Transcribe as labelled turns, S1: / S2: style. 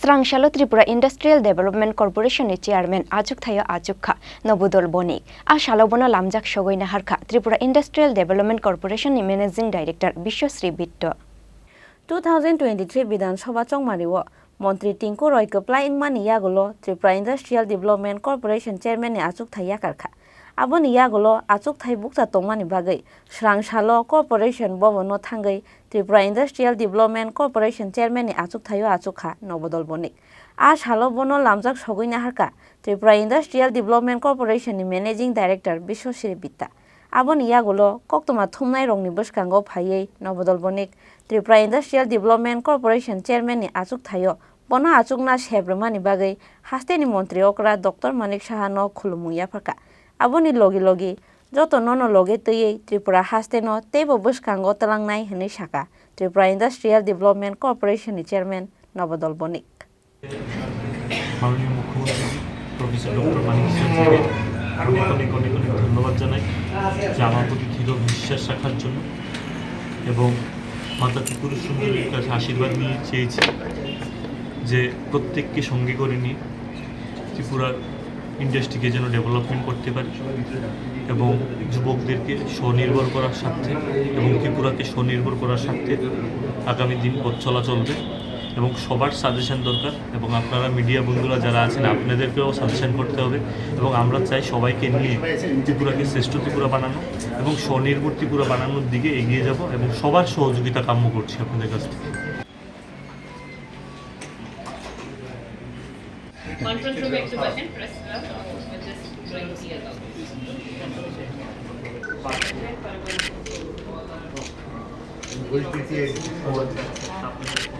S1: স্রাংশালো Tripura industrial development কর্পোরেশনের chairman আজুক থাইও আজুক খা নবুদল বণিক আর শালবনা লামজাক সগৈনা হারখা ত্রিপুরা ইন্ডাস্ট্রিয়াল ডেভেলপমেন্ট কর্পোরেশননি ম্যানেজিং ডাইরেক্টর বিশ্বশ্রী বিট্ট
S2: 2023 বিধানসভা চংমারিও মন্ত্রী টিঙ্কু রয় কপ্লাই ইংমানি ইয়াগুলো Tripura industrial development corporation chairman আজুক থাইয়া কারখা আবনি ইয়াগুলো আজুক থাই বুকতা তংমানি বাগৈ স্রাংশালো কর্পোরেশন ভবনো থাঙ্গৈ Tripura industrial development corporation chairman আজুক থাইও আজুক খা নবদল বণিক আর শালবনো লামজাক সগৈনা হারকা ত্রিপুরা ইন্ডাস্ট্রিয়াল ডেভেলপমেন্ট কর্পোরেশননি ম্যানেজিং ডাইরেক্টর বিশ্বশ্রী বিত্তা আবনি ইয়াগুলো কক্তমা থুমনাই রংনি বসকাঙ্গো ফাইयै Nabadal Banik Tripura industrial development corporation চেয়ারম্যাননি আজুক থাইও বনা আচুকনা সেব্রমানি বাগৈ হাস্তেনি মন্ত্রী অকরা ডক্টর মানিক সাহানো খুলুমুইয়া ফারকা আবনি লগে লগে যত নন লগে তৈयै ত্রিপুরা হাস্তেনো তেবো বসকাঙ্গো তলাংনাই হनै সাকা ত্রিপুরা ইন্ডাস্ট্রিয়াল ডেভেলপমেন্ট কর্পোরেশননি চেয়ারম্যান নবদল বণিক
S3: মাননীয় মুখ্যমন্ত্রী প্রফেসর ডক্টর মানিক সাহাকে অনেক ধন্যবাদ জানাই যে আমার প্রতি দৃঢ় বিশ্বাস রাখার জন্য এবং মাতা ত্রিপুরা সুন্দরীর কাছে আশীর্বাদ নিয়ে চেয়েছি যে প্রত্যেককে সঙ্গে করে নিয়ে ত্রিপুরার ইন্ডাস্ট্রিকে যেন ডেভেলপমেন্ট করতে পারি এবং যুবকদেরকে স্বনির্ভর করার স্বার্থে এবং ত্রিপুরাকে স্বনির্ভর করার স্বার্থে আগামী দিন পথ চলা চলবে এবং সবার সাজেশন দরকার এবং আপনারা মিডিয়া বন্ধুরা যারা আছেন আপনাদেরকেও সাজেশন করতে হবে এবং আমরা চাই সবাইকে নিয়ে ত্রিপুরাকে শ্রেষ্ঠ ত্রিপুরা বানানো এবং স্বনির্ভর ত্রিপুরা বানানোর দিকে এগিয়ে যাব এবং সবার সহযোগিতা কাম্য করছি আপনাদের কাছ থেকে।
S4: Conference room exhibition, press just going to see
S5: Will PTA